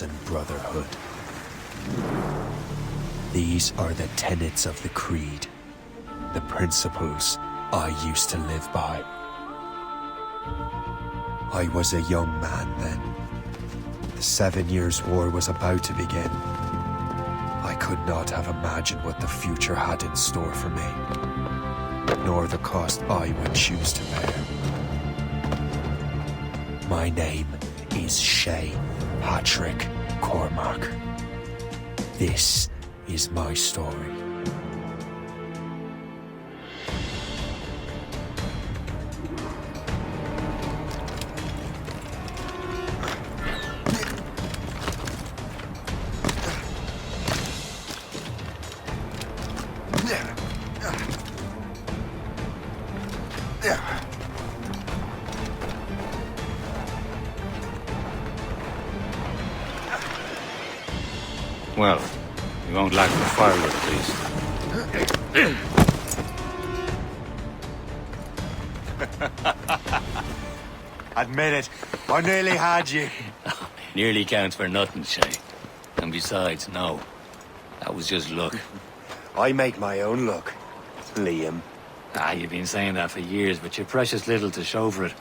peace and brotherhood. These are the tenets of the creed, the principles I used to live by. I was a young man then. The 7 Years' War was about to begin. I could not have imagined what the future had in store for me, nor the cost I would choose to bear. My name is Shay Patrick Cormac. This is my story. Well, you won't lack the firewood, please. Admit it, I nearly had you. Nearly counts for nothing, Shay. And besides, no. That was just luck. I make my own luck, Liam. You've been saying that for years, but you've precious little to show for it.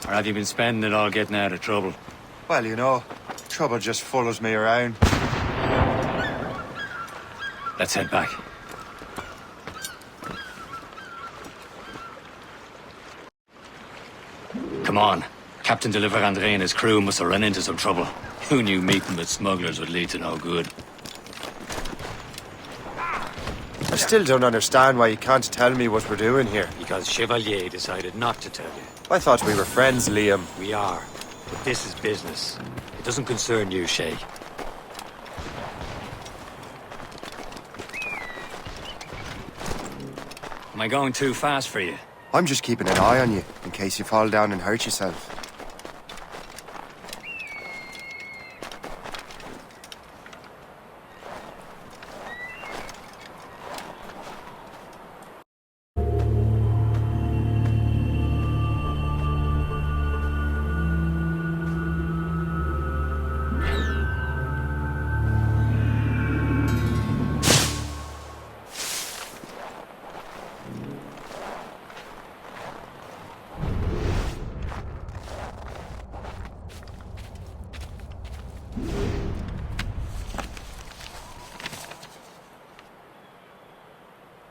Or have you been spending it all getting out of trouble? Well, you know, trouble just follows me around. Let's head back. Come on. Captain Deliver André and his crew must have run into some trouble. Who knew meeting with smugglers would lead to no good? I still don't understand why you can't tell me what we're doing here. Because Chevalier decided not to tell you. I thought we were friends, Liam. We are. But this is business. It doesn't concern you, Shay. Am I going too fast for you? I'm just keeping an eye on you, in case you fall down and hurt yourself.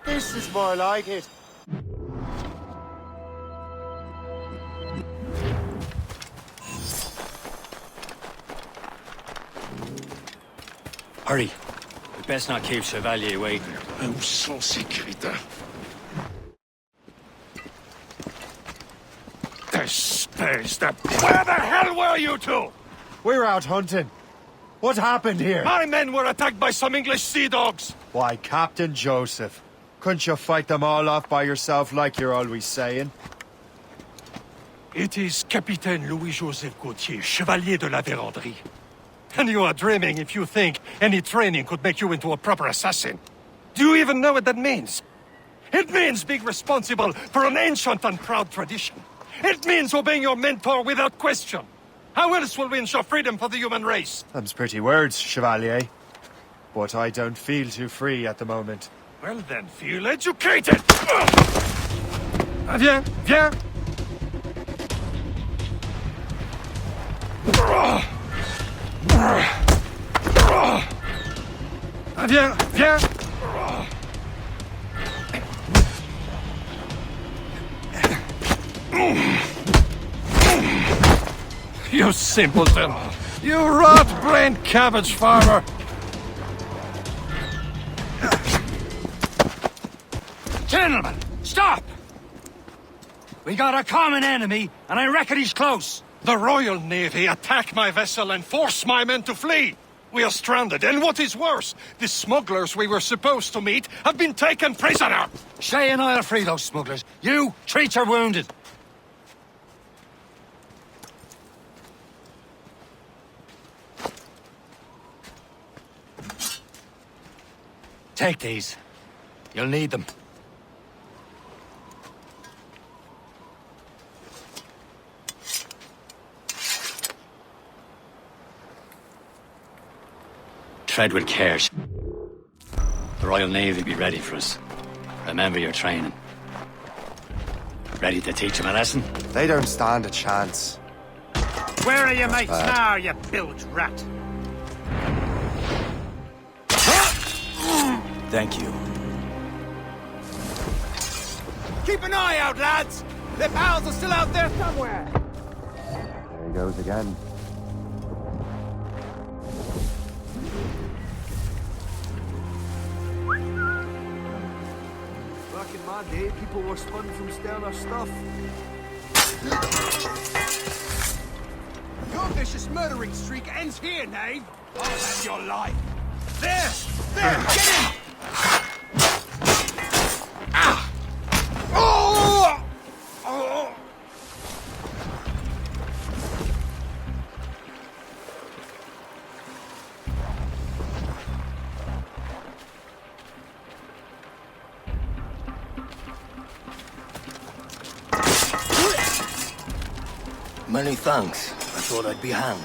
This is more like it. Hurry. We best not keep Chevalier waiting. Où sont ces crétins? Where the hell were you two? We're out hunting. What happened here? My men were attacked by some English sea dogs. Why, Captain Joseph. Couldn't you fight them all off by yourself like you're always saying? It is Capitaine Louis-Joseph Gauthier, Chevalier de la Vérendrye. And you are dreaming if you think any training could make you into a proper assassin. Do you even know what that means? It means being responsible for an ancient and proud tradition. It means obeying your mentor without question. How else will we ensure freedom for the human race? Them's pretty words, Chevalier. But I don't feel too free at the moment. Well then, feel educated! Viens, viens! Viens, viens! You simpleton! You rat-brained cabbage farmer! Gentlemen, stop! We got a common enemy, and I reckon he's close. The Royal Navy attack my vessel and force my men to flee. We are stranded, and what is worse, the smugglers we were supposed to meet have been taken prisoner. Shay and I'll free those smugglers. You treat your wounded. Take these. You'll need them. tread with care. The Royal Navy be ready for us. Remember your training. Ready to teach them a lesson? They don't stand a chance. Where are your mates now, you bilge rat? Thank you. Keep an eye out, lads! Their pals are still out there somewhere! There he goes again. Back in my day, people were spun from sterner stuff. Your vicious murdering streak ends here, knave! I'll have your life! There! There! Get him! Ah! Oh! Oh! Many thanks. I thought I'd be hanged.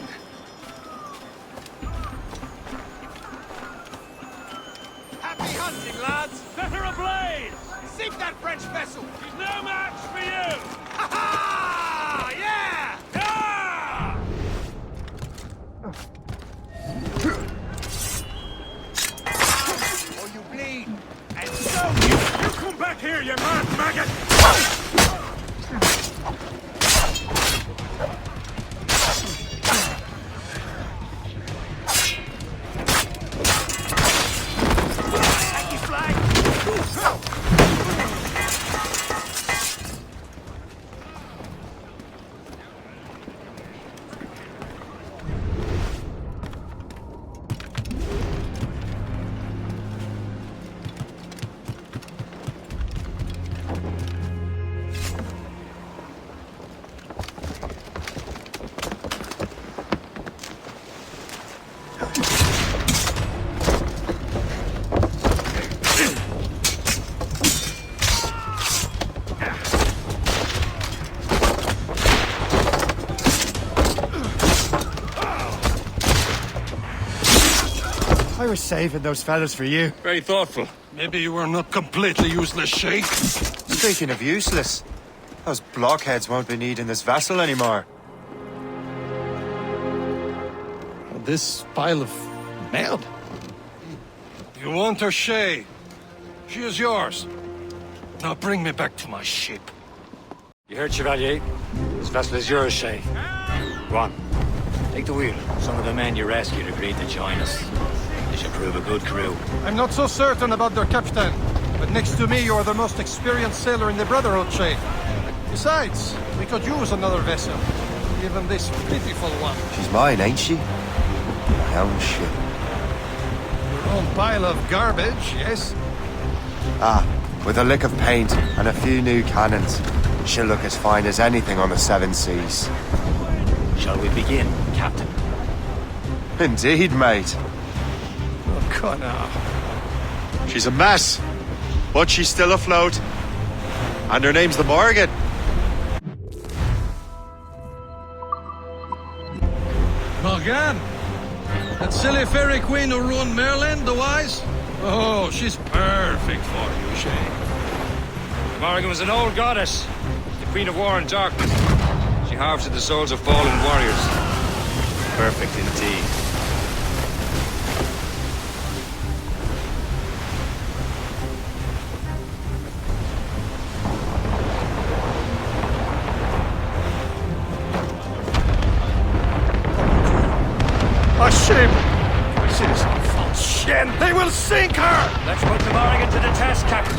Happy hunting, lads! Set her ablaze! Sink that French vessel! She's no match for you! Ha ha! Yeah! Ah! Or you bleed! And so you come back here, you mad maggot! I was saving those fellas for you. Very thoughtful. Maybe you were not completely useless, Sheikh. Speaking of useless, those blockheads won't be needing this vessel anymore. This pile of mud? You want her, Shay? She is yours. Now bring me back to my ship. You heard, Chevalier? This vessel is yours, Shay. Go on. Take the wheel. Some of the men you rescued agreed to join us. They should prove a good crew. I'm not so certain about their captain, but next to me you are the most experienced sailor in the Brotherhood, Shay. Besides, we could use another vessel. Even this pitiful one. She's mine, ain't she? My own ship. Your own pile of garbage, yes? Ah, with a lick of paint and a few new cannons, she'll look as fine as anything on the seven seas. Shall we begin, Captain? Indeed, mate. Oh, God, now. She's a mess, but she's still afloat. And her name's the Morgan. Morgan? That silly fairy queen who ruined Merlin, the wise? Oh, she's perfect for you, Shay. Morrigan was an old goddess, the queen of war and darkness. She harvested the souls of fallen warriors. Perfect indeed. A ship! This is a false ship! They will sink her! Let's put the Morrigan to the test, Captain.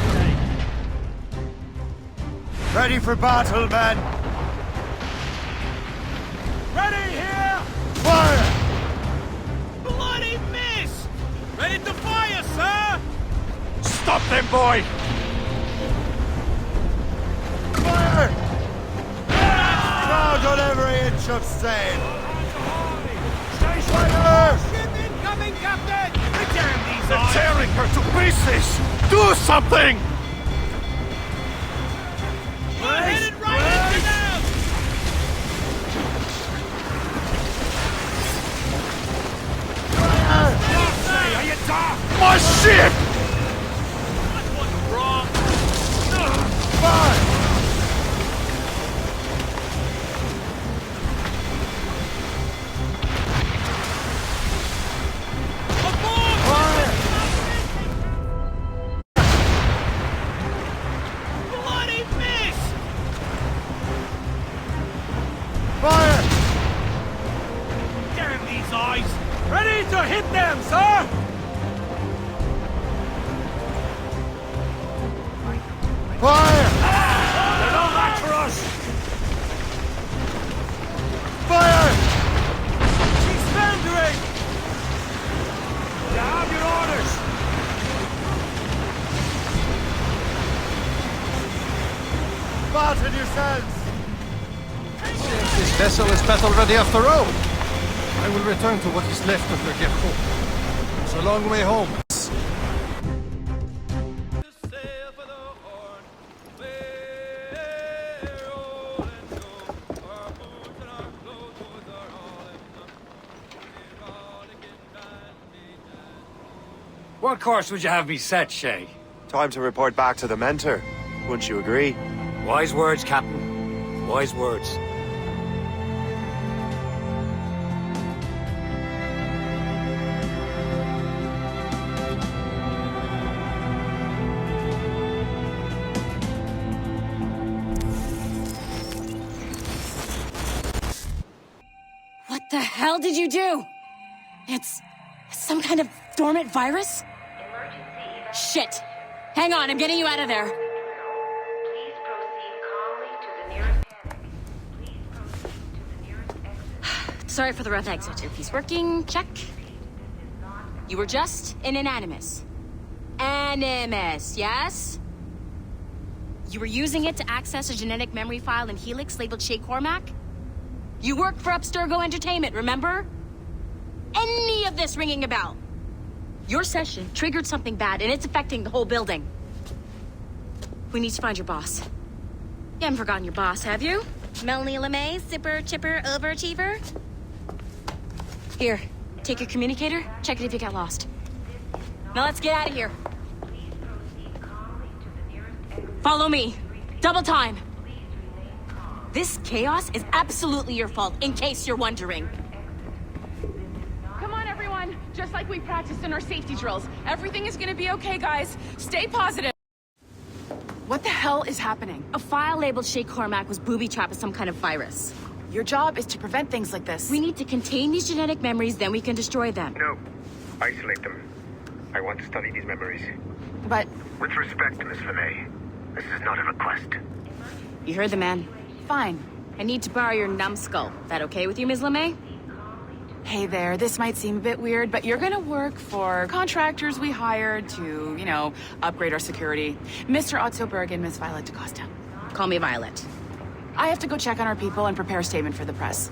Ready for battle, men! Ready here! Fire! Bloody miss! Ready to fire, sir! Stop them, boy! Fire! Crowd on every inch of sail! Fire! Ship incoming, Captain! Damn these They're eyes! tearing her to pieces! Do something! We're headed right into them! My ship! What's wrong? Fire! Bloody miss! Fire! Damn these eyes! Ready to hit them, sir! Fire! They're no match for us! Fire! She's surrendering! You have your orders! Fasten yourselves! This vessel is battle ready after all. I will return to what is left of the depot. It's a long way home. What course would you have me set, Shay? Time to report back to the mentor. Wouldn't you agree? Wise words, Captain. Wise words. What the hell did you do? It's some kind of dormant virus? Shit! Hang on, I'm getting you out of there. Please proceed calmly to the nearest exit. Please proceed to the nearest exit. Sorry for the rough exit. Earpiece working, check. You were just an animus. Animus, yes? You were using it to access a genetic memory file in Helix labeled Shay Cormac? You worked for Abstergo Entertainment, remember? Any of this ringing a bell? Your session triggered something bad, and it's affecting the whole building. We need to find your boss. You haven't forgotten your boss, have you? Melanie LeMay, super chipper overachiever? Here, take your communicator, check it if you got lost. Now let's get out of here. Please proceed calmly to the nearest exit. Follow me. Double time. Please remain calm. This chaos is absolutely your fault, in case you're wondering. Come on, everyone. Just like we practiced in our safety drills. Everything is gonna be okay, guys. Stay positive. What the hell is happening? A file labeled Shay Cormac was booby-trapped with some kind of virus. Your job is to prevent things like this. We need to contain these genetic memories, then we can destroy them. No. Isolate them. I want to study these memories. But With respect, Miss LeMay, this is not a request. You heard the man. fine. I need to borrow your numbskull. That okay with you, Ms. LeMay? Hey there, this might seem a bit weird, but you're gonna work for contractors we hired to, upgrade our security. Mr. Otto Berg and Miss Violet DaCosta. Call me Violet. I have to go check on our people and prepare a statement for the press.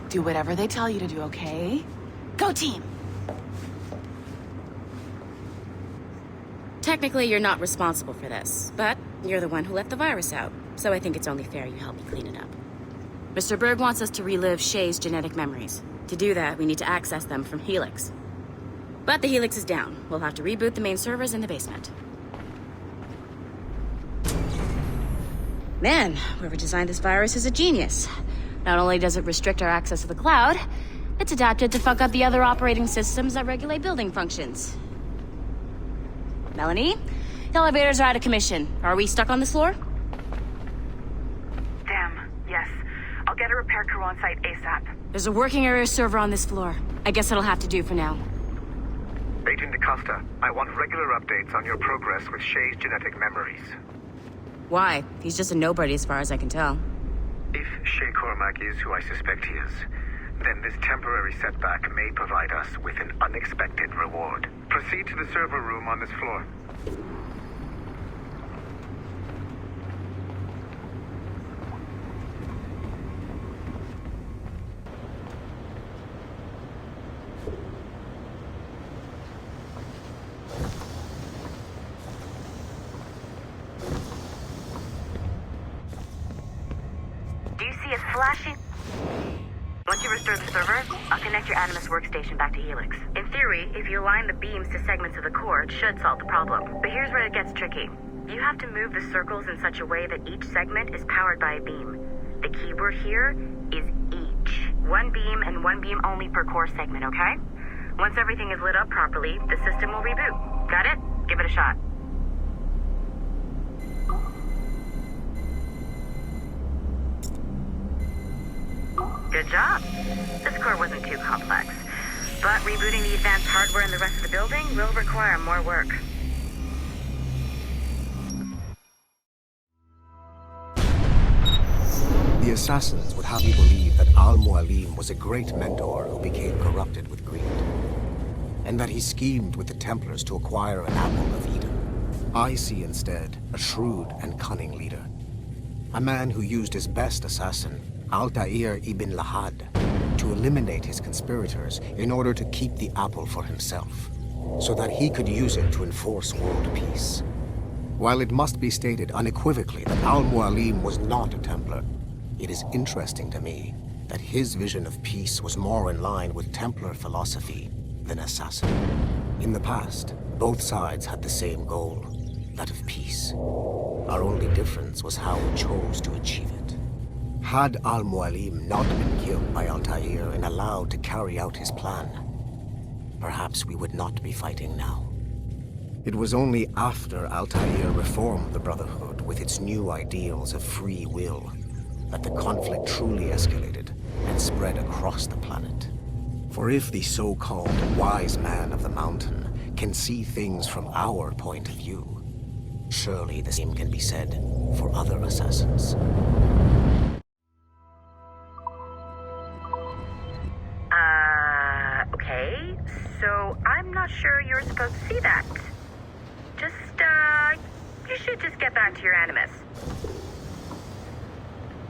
Do whatever they tell you to do, okay? Go team! Technically, you're not responsible for this, but you're the one who let the virus out, so I think it's only fair you help me clean it up. Mr. Berg wants us to relive Shay's genetic memories. To do that, we need to access them from Helix. But the Helix is down. We'll have to reboot the main servers in the basement. Man, whoever designed this virus is a genius. Not only does it restrict our access to the cloud, it's adapted to fuck up the other operating systems that regulate building functions. Melanie? The elevators are out of commission. Are we stuck on this floor? Damn, yes. I'll get a repair crew on site ASAP. There's a working area server on this floor. I guess that'll have to do for now. Agent DaCosta, I want regular updates on your progress with Shay's genetic memories. Why? He's just a nobody as far as I can tell. If Shay Cormac is who I suspect he is, then this temporary setback may provide us with an unexpected reward. Proceed to the server room on this floor. Do you see it flashing? Like you restore the server, I'll connect your Animus workstation back to Helix. In theory, if you align the beams to segments of the core, it should solve the problem. But here's where it gets tricky. You have to move the circles in such a way that each segment is powered by a beam. The keyword here is each. One beam and one beam only per core segment, okay? Once everything is lit up properly, the system will reboot. Got it? Give it a shot. Good job. This core wasn't too complex, but rebooting the advanced hardware in the rest of the building will require more work. The assassins would have you believe that Al-Mualim was a great mentor who became corrupted with greed, and that he schemed with the Templars to acquire an apple of Eden. I see instead a shrewd and cunning leader, a man who used his best assassin, Altair ibn Lahad, to eliminate his conspirators in order to keep the apple for himself, so that he could use it to enforce world peace. While it must be stated unequivocally that Al-Mualim was not a Templar, it is interesting to me that his vision of peace was more in line with Templar philosophy than assassin. In the past, both sides had the same goal, that of peace. Our only difference was how we chose to achieve it. Had Al-Mualim not been killed by Altair and allowed to carry out his plan, perhaps we would not be fighting now. It was only after Altair reformed the Brotherhood with its new ideals of free will that the conflict truly escalated and spread across the planet. For if the so-called wise man of the mountain can see things from our point of view, surely the same can be said for other assassins. Okay, so I'm not sure you're supposed to see that. You should just get back to your Animus.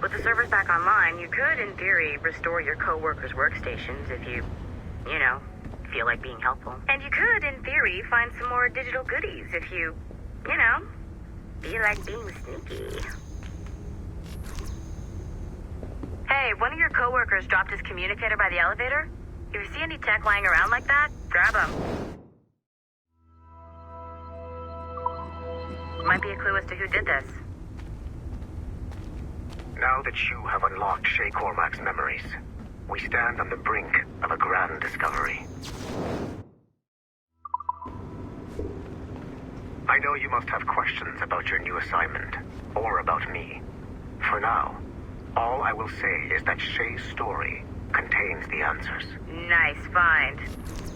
With the servers back online, you could, in theory, restore your co-workers' workstations if you feel like being helpful. And you could, in theory, find some more digital goodies if you feel like being sneaky. Hey, one of your co-workers dropped his communicator by the elevator. If you see any tech lying around like that, grab him. Might be a clue as to who did this. Now that you have unlocked Shay Cormac's memories, we stand on the brink of a grand discovery. I know you must have questions about your new assignment, or about me. For now, all I will say is that Shay's story contains the answers. Nice find.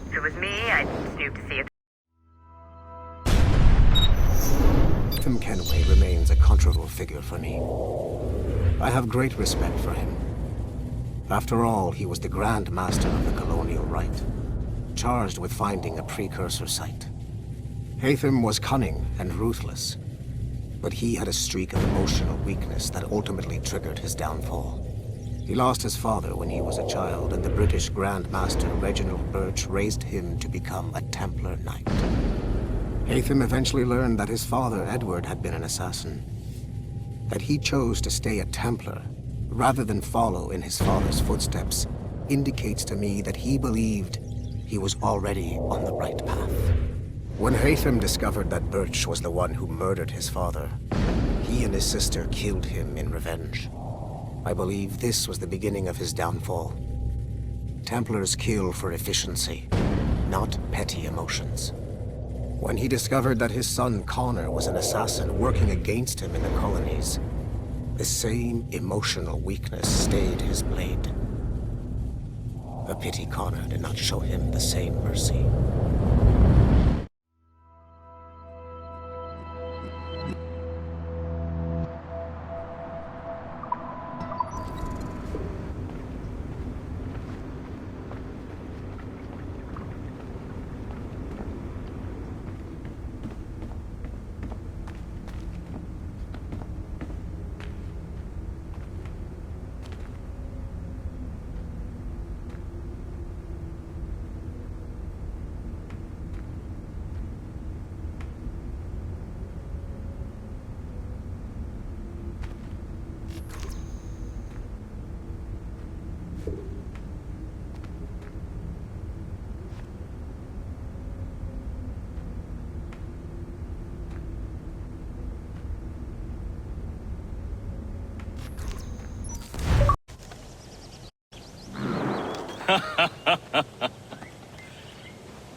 If it was me, I'd snoop to see it. Tim Kenway remains a controversial figure for me. I have great respect for him. After all, he was the Grand Master of the Colonial Rite, charged with finding a precursor site. Haytham was cunning and ruthless, but he had a streak of emotional weakness that ultimately triggered his downfall. He lost his father when he was a child, and the British Grand Master Reginald Birch raised him to become a Templar Knight. Haytham eventually learned that his father, Edward, had been an assassin. That he chose to stay a Templar, rather than follow in his father's footsteps, indicates to me that he believed he was already on the right path. When Haytham discovered that Birch was the one who murdered his father, he and his sister killed him in revenge. I believe this was the beginning of his downfall. Templars kill for efficiency, not petty emotions. When he discovered that his son Connor was an assassin working against him in the colonies, the same emotional weakness stayed his blade. A pity Connor did not show him the same mercy.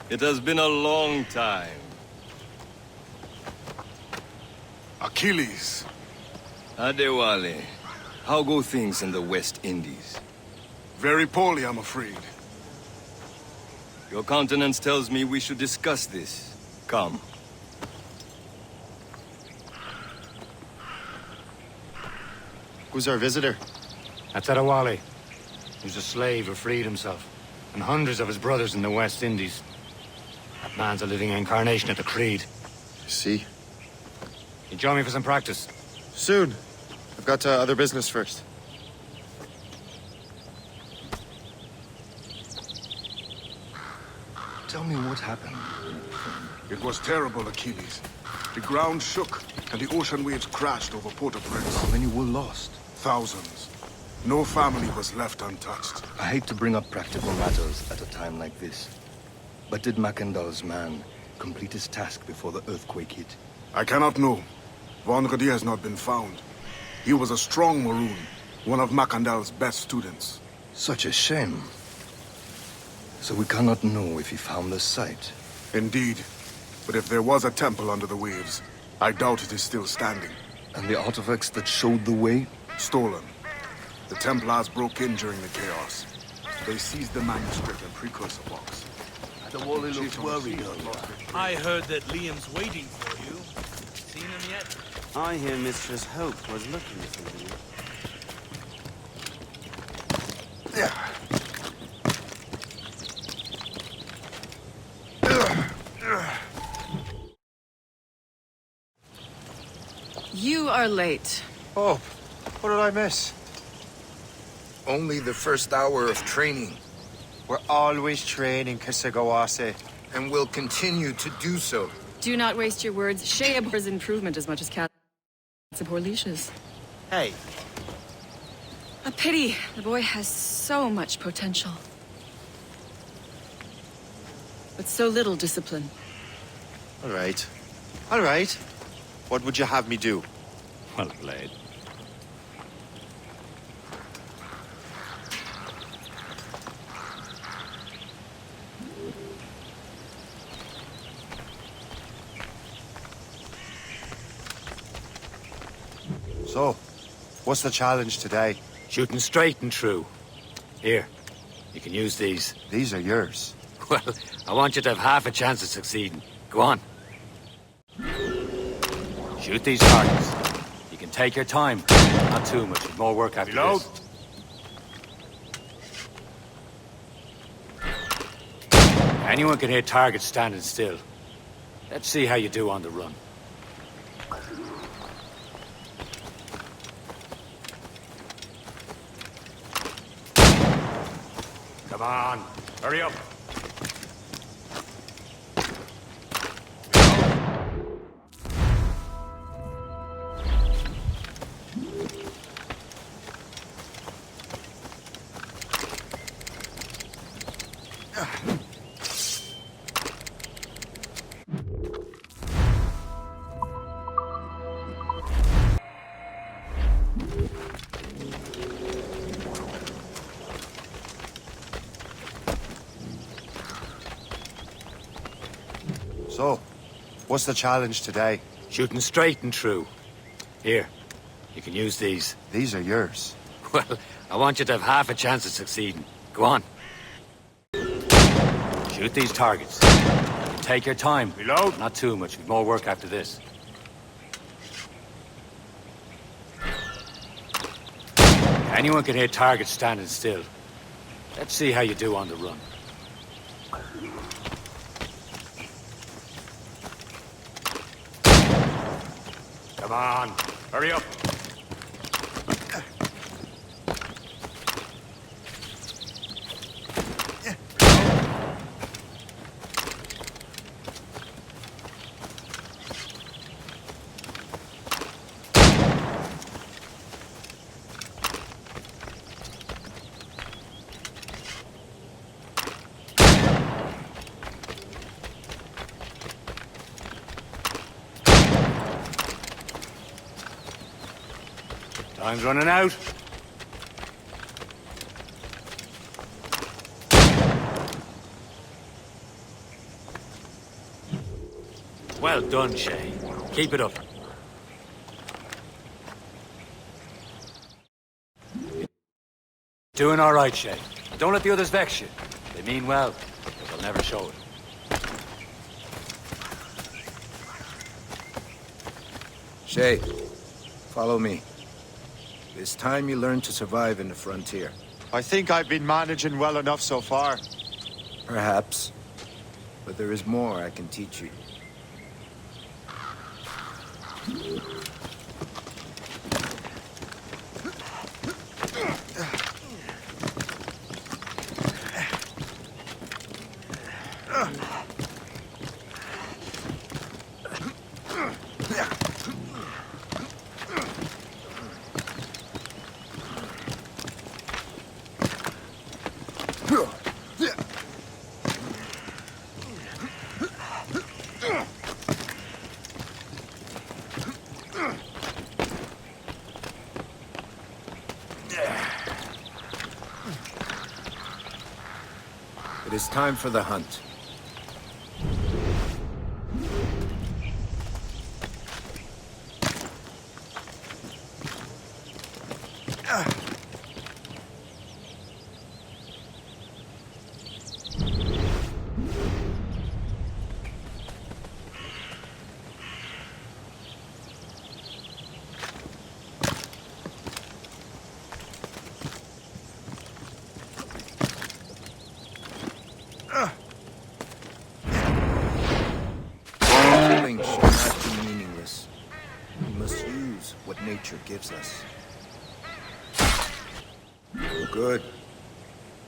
It has been a long time. Achilles. Adewale, how go things in the West Indies? Very poorly, I'm afraid. Your countenance tells me we should discuss this. Come. Who's our visitor? That's Adewale. He's a slave who freed himself, and hundreds of his brothers in the West Indies. That man's a living incarnation of the Creed. See? You join me for some practice? Soon. I've got other business first. Tell me what happened. It was terrible, Achilles. The ground shook, and the ocean waves crashed over Port-au-Prince. How many were lost? Thousands. No family was left untouched. I hate to bring up practical matters at a time like this. But did Macandal's man complete his task before the earthquake hit? I cannot know. Vonredi has not been found. He was a strong Maroon, one of Macandal's best students. Such a shame. So we cannot know if he found the site. Indeed. But if there was a temple under the waves, I doubt it is still standing. And the artifacts that showed the way? Stolen. The Templars broke in during the chaos. They seized the manuscript and precursor box. Adewale looks worried earlier. I heard that Liam's waiting for you. Seen him yet? I hear Mistress Hope was looking for you. You are late. Oh, what did I miss? Only the first hour of training. We're always training, Kisagawase. And will continue to do so. Do not waste your words. Shay abhors improvement as much as cats abhor leashes. Hey. A pity. The boy has so much potential. But so little discipline. All right. All right. What would you have me do? Well played. So, what's the challenge today? Shooting straight and true. Here, you can use these. These are yours. Well, I want you to have half a chance of succeeding. Go on. Shoot these targets. You can take your time. Not too much, with more work after Reload. this. Anyone can hit targets standing still. Let's see how you do on the run. Come on, hurry up. So, what's the challenge today? Shooting straight and true. Here, you can use these. These are yours. Well, I want you to have half a chance of succeeding. Go on. Shoot these targets. Take your time. Reload. Not too much, with more work after this. Anyone can hit targets standing still. Let's see how you do on the run. Come on, hurry up. Time's running out. Well done, Shay. Keep it up. Doing all right, Shay. Don't let the others vex you. They mean well, but they'll never show it. Shay, follow me. It's time you learn to survive in the frontier. I think I've been managing well enough so far. Perhaps. But there is more I can teach you. It is time for the hunt. Killing should not be meaningless. We must use what nature gives us. Good.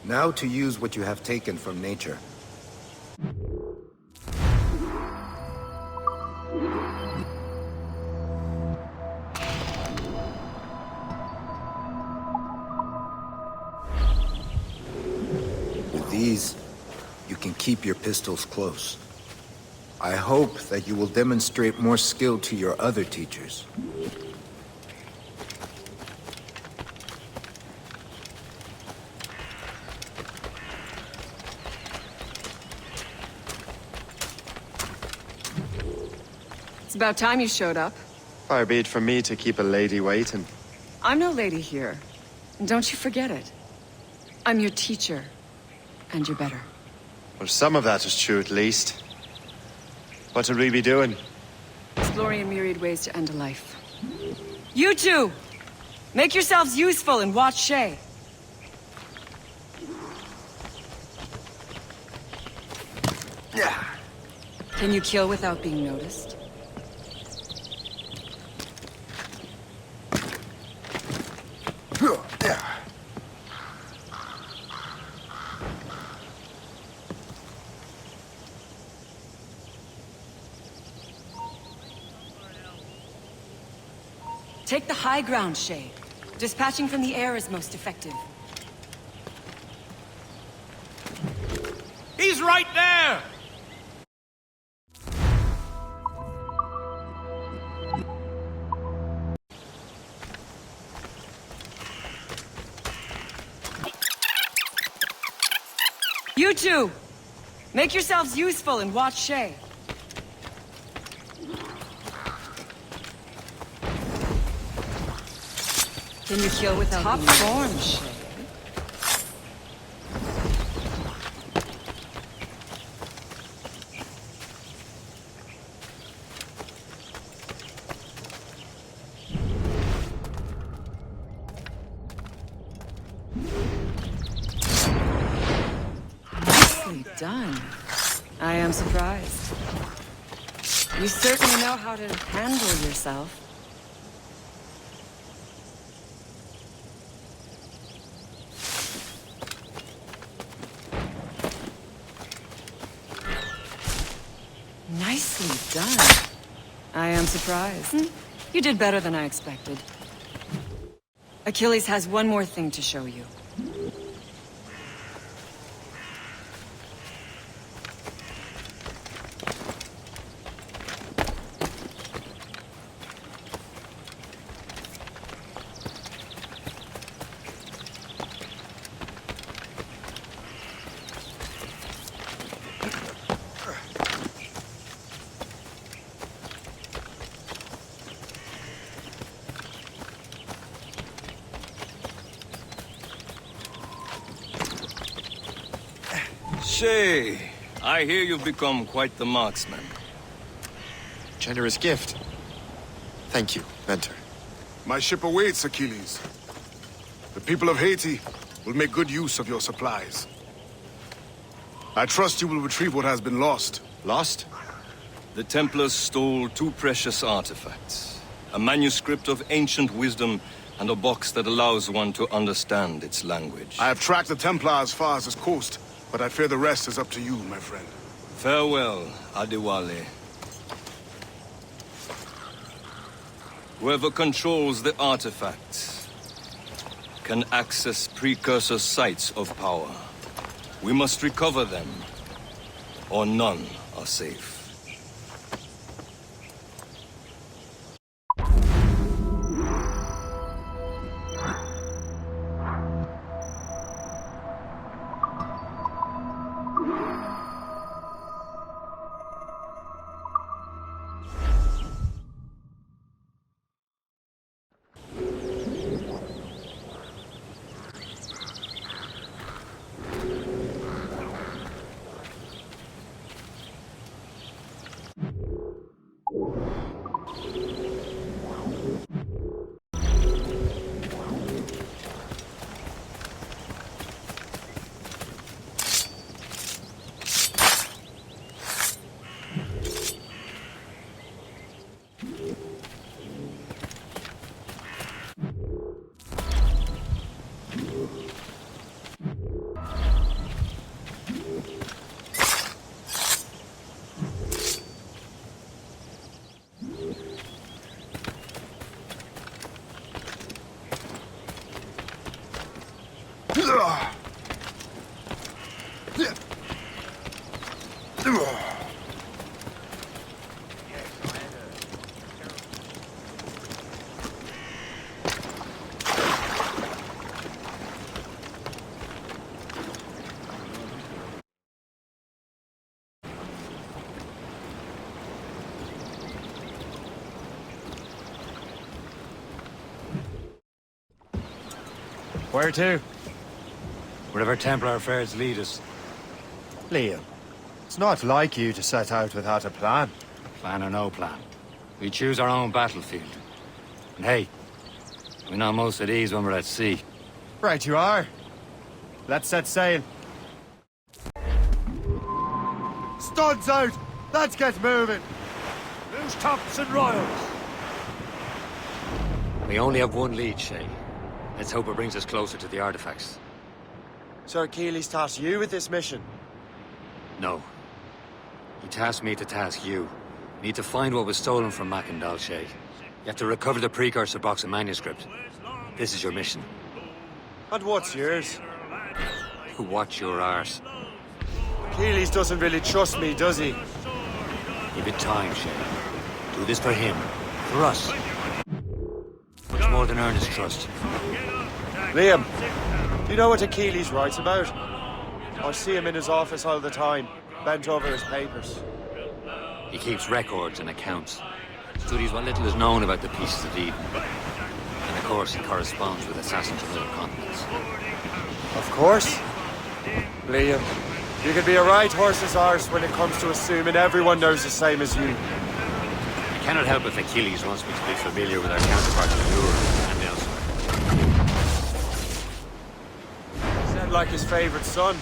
Now to use what you have taken from nature. With these, you can keep your pistols close. I hope that you will demonstrate more skill to your other teachers. It's about time you showed up. Far be it from me to keep a lady waiting. I'm no lady here. And don't you forget it. I'm your teacher. And you're better. Well, some of that is true at least. What should we be doing? Exploring a myriad ways to end a life. You two! Make yourselves useful and watch Shay. Can you kill without being noticed? Take the high ground, Shay. Dispatching from the air is most effective. He's right there! You two! Make yourselves useful and watch Shay. Can you kill without top form, Shay? Nicely done. I am surprised. You certainly know how to handle yourself. Nicely done. I am surprised. You did better than I expected. Achilles has one more thing to show you. Shay, I hear you've become quite the marksman. Generous gift. Thank you, Mentor. My ship awaits, Achilles. The people of Haiti will make good use of your supplies. I trust you will retrieve what has been lost. Lost? The Templars stole 2 precious artifacts. A manuscript of ancient wisdom and a box that allows one to understand its language. I have tracked the Templar as far as this coast, but I fear the rest is up to you, my friend. Farewell, Adewale. Whoever controls the artifacts can access precursor sites of power. We must recover them, or none are safe. Where to? Wherever Templar affairs lead us. Liam, it's not like you to set out without a plan. Plan or no plan. We choose our own battlefield. And hey, we're not most at ease when we're at sea. Right you are. Let's set sail. Studs out! Let's get moving! Loose tops and royals! We only have one lead, Shay. Let's hope it brings us closer to the artifacts. Sir Achilles tasked you with this mission? No. He tasked me to task you. We need to find what was stolen from Macandal, Shay. You have to recover the precursor box and manuscript. This is your mission. And what's yours? Watch your arse. Achilles doesn't really trust me, does he? Give it time, Shay. Do this for him. For us. Much more than earn his trust. Liam, do you know what Achilles writes about? I see him in his office all the time, bent over his papers. He keeps records and accounts. Studies what little is known about the pieces of Eden. And of course, he corresponds with assassins from other continents. Of course. Liam, you can be a right horse's arse when it comes to assuming everyone knows the same as you. I cannot help if Achilles wants me to be familiar with our counterparts in Europe and elsewhere. Said like his favorite son.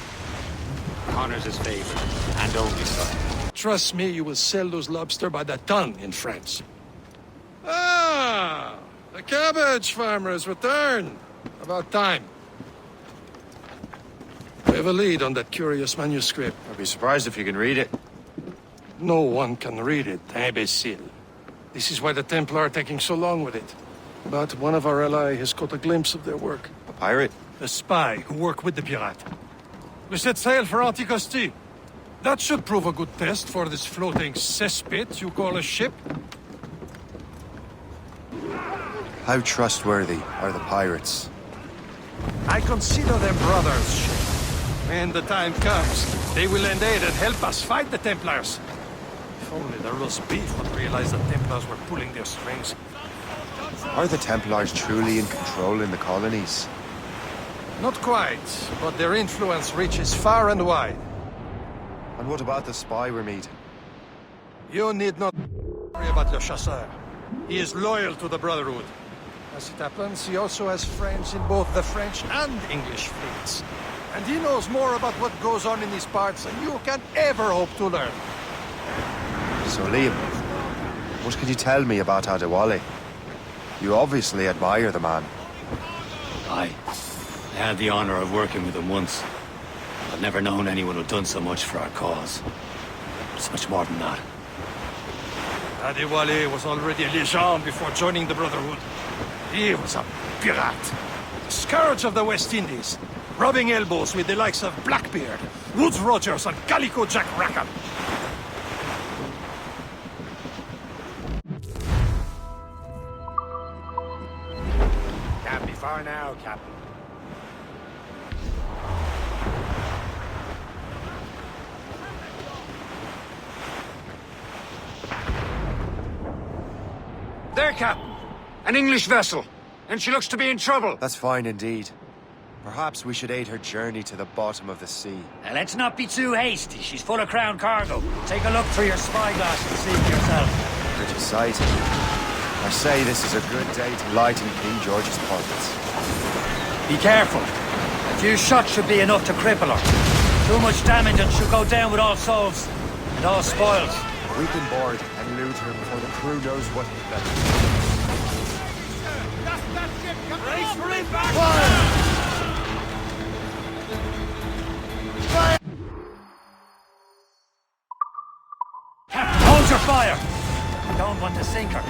Connor's his favorite, and only son. Trust me, you will sell those lobster by the ton in France. Ah! The cabbage farmers return. About time. We have a lead on that curious manuscript. I'd be surprised if you can read it. No one can read it, imbecile. This is why the Templar are taking so long with it. But one of our allies has caught a glimpse of their work. A pirate? A spy who worked with the pirate. We set sail for Anticosti. That should prove a good test for this floating cesspit you call a ship. How trustworthy are the pirates? I consider them brothers, Shay. When the time comes, they will lend aid and help us fight the Templars. If only the roast beef would realize the Templars were pulling their strings. Are the Templars truly in control in the colonies? Not quite, but their influence reaches far and wide. And what about the spy we're meeting? You need not worry about Le Chasseur. He is loyal to the Brotherhood. As it happens, he also has friends in both the French and English fleets. And he knows more about what goes on in these parts than you can ever hope to learn. So, Liam, what can you tell me about Adewale? You obviously admire the man. I had the honor of working with him once. I've never known anyone who'd done so much for our cause. It's much more than that. Adewale was already a legend before joining the Brotherhood. He was a pirate. The scourge of the West Indies. Rubbing elbows with the likes of Blackbeard, Woodes Rogers, and Calico Jack Rackham. Can't be far now, Captain. There, Captain. An English vessel. And she looks to be in trouble. That's fine indeed. Perhaps we should aid her journey to the bottom of the sea. Now, let's not be too hasty. She's full of crown cargo. Take a look through your spyglass and see for yourself. Pretty sight. I say this is a good day to lighten King George's pockets. Be careful. A few shots should be enough to cripple her. Too much damage and she'll go down with all souls and all spoils. We can board and loot her before the crew knows what hit them. Race for it back! Fire! Captain, hold your fire! We don't want to sink her.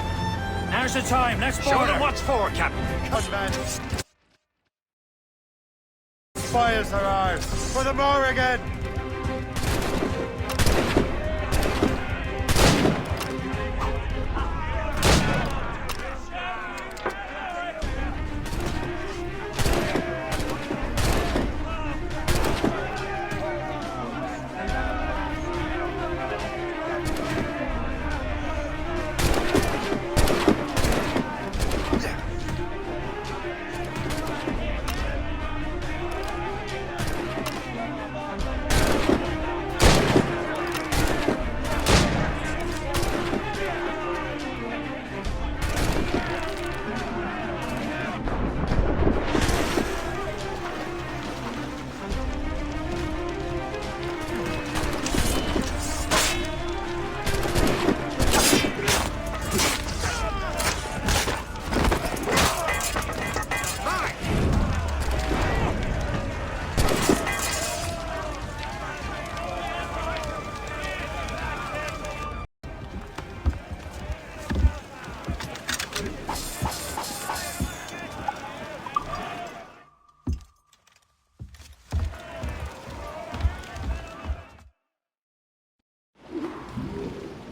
Now's the time, let's board her. Show them what's for, Captain. Come, man. Spoils are ours. For the Morrigan!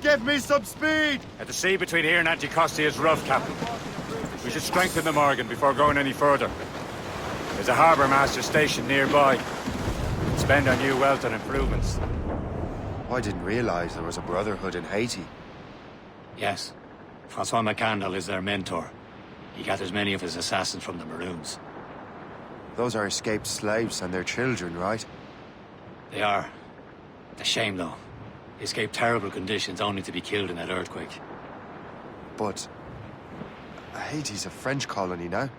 Give me some speed! At the sea between here and Anticosti is rough, Captain. We should strengthen the Morgan before going any further. There's a harbour master station nearby. Spend our new wealth on improvements. I didn't realize there was a brotherhood in Haiti. Yes. Francois McCandle is their mentor. He gathers many of his assassins from the Maroons. Those are escaped slaves and their children, right? They are. It's a shame, though. They escaped terrible conditions only to be killed in that earthquake. But Haiti's a French colony now.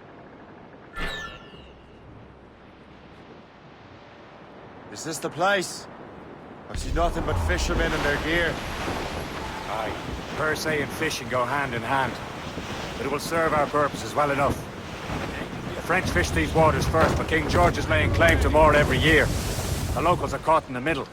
Is this the place? I see nothing but fishermen and their gear. Aye, per se and fishing go hand in hand. But it will serve our purposes well enough. The French fish these waters first, but King George is laying claim to more every year. The locals are caught in the middle.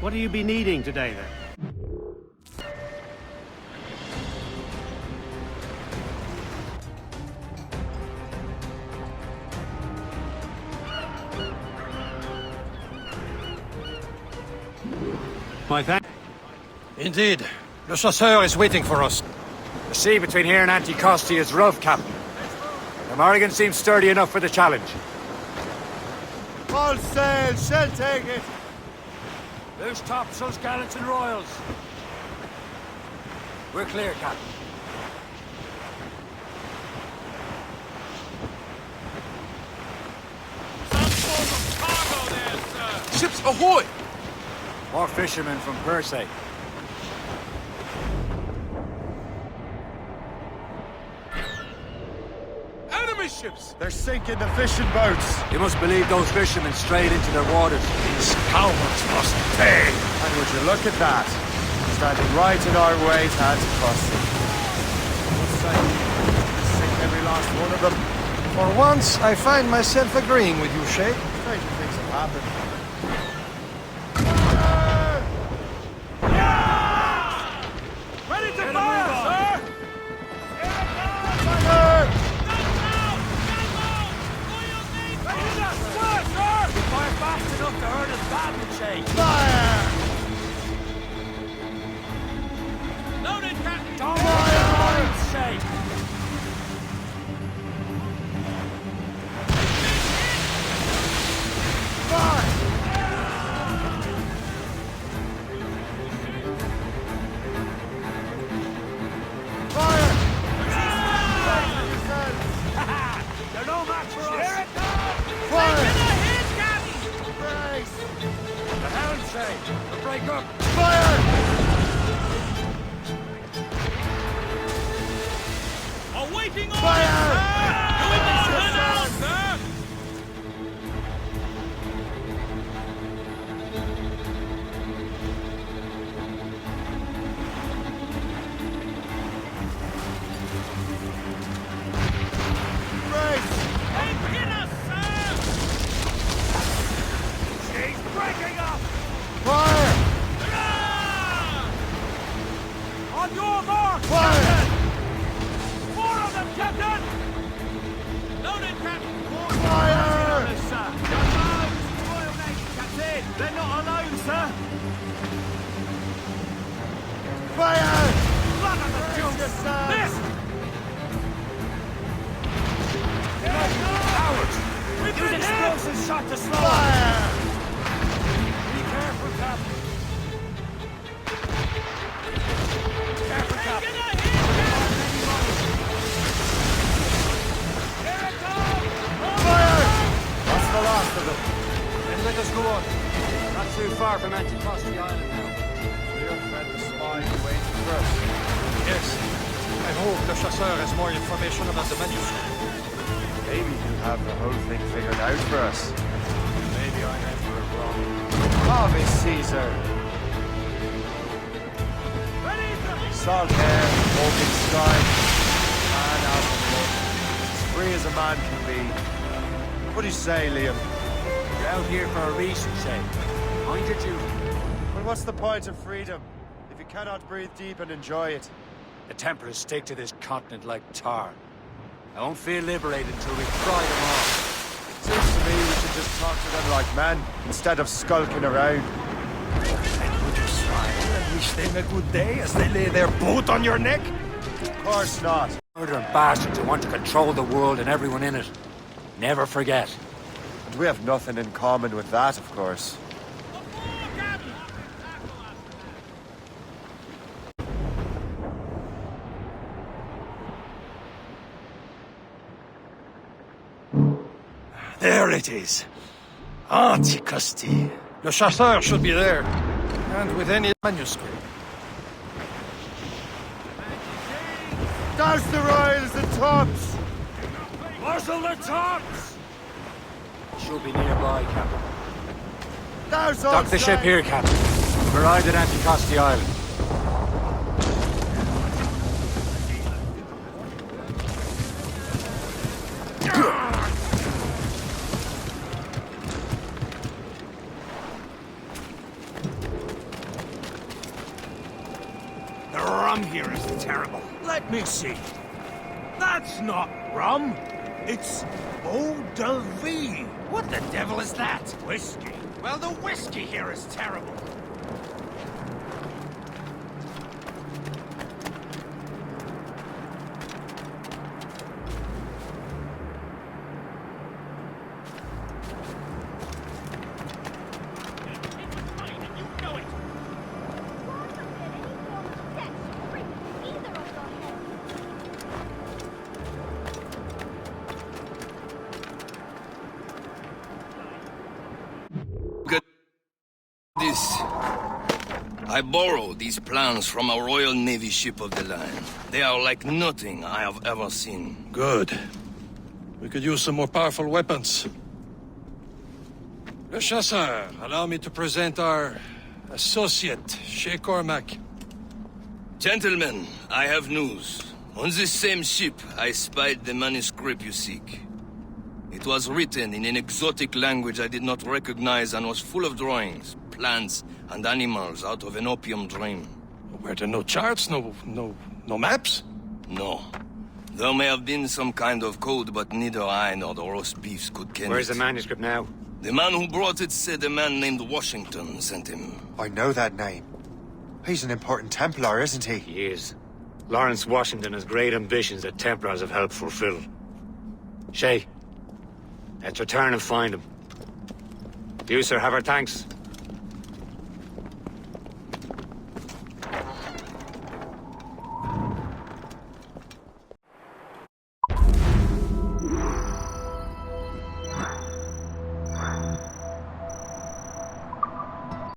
What do you be needing today, then? My thanks. Indeed. Le Chasseur is waiting for us. The sea between here and Anticosti is rough, Captain. The Morrigan seems sturdy enough for the challenge. All sail, shall take it. Loose topsails, gallants and royals. We're clear, Captain. Ships ahoy! More fishermen from Persay. Enemy ships! They're sinking the fishing boats. You must believe those fishermen strayed into their waters. These cowards must pay! And would you look at that? Standing right in our way to Anticosti. Let's say, sink every last one of them. For once, I find myself agreeing with you, Shay. Stranger things have happened. Ready to fire, sir! Fire fast enough to hurt us badly, Shay. Fire! Loaded, Captain! Don't worry about it, Shay. They're no match for us. Here it comes! Fire! The helm, Shay. We'll break up. Fire! Awaiting orders, Fire! sir! Doing this now, sir! Begin us, sir! She's breaking up. Fire! On your mark, Fire! Captain. 4 of them, Captain. Loaded, Captain! Fire! Royal Navy, Captain. They're not alone, sir. Fire! Blood on the jump. This. Cowards! Use explosive shot to slow them. Fire! Be careful, Captain. Careful, Captain. Here it comes! Fire! That's the last of them. Then let us go on. Not too far from Anticosti Island now. Your friend the spy waiting for us. Yes. I hope the chasseur has more information about the manuscript. Maybe he'll have the whole thing figured out for us. Maybe I'm Emperor wrong. Ave Caesar! Salt hair, open sky, man out of blood. As free as a man can be. What do you say, Liam? You're out here for a reason, Shay. Mind your duty. But what's the point of freedom if you cannot breathe deep and enjoy it? The Templars stick to this continent like tar. I won't feel liberated until we pry them off. Seems to me we should just talk to them like men, instead of skulking around. And would you smile and wish them a good day as they lay their boat on your neck? Of course not. Murdering bastards who want to control the world and everyone in it. Never forget. And we have nothing in common with that, of course. There it is. Anticosti. Le chasseur should be there. And with any manuscript. Douse the royals and tops! Muzzle the tops! Should be nearby, Captain. Douse all Dock the ship sail. here, Captain. We've arrived at Anticosti Island. The rum here is terrible. Let me see. That's not rum. It's eau de vie. What the devil is that? Whiskey. Well, the whiskey here is terrible. this. I borrowed these plans from a Royal Navy ship of the line. They are like nothing I have ever seen. Good. We could use some more powerful weapons. Le Chasseur, allow me to present our associate, Shay Cormac. Gentlemen, I have news. On this same ship, I spied the manuscript you seek. It was written in an exotic language I did not recognize and was full of drawings, plants, and animals out of an opium dream. Were there no charts, no maps? No. There may have been some kind of code, but neither I nor the roast beefs could ken Where's it. the manuscript now? The man who brought it said a man named Washington sent him. I know that name. He's an important Templar, isn't he? He is. Lawrence Washington has great ambitions that Templars have helped fulfill. Shay, let's return and find him. You, sir, have our thanks.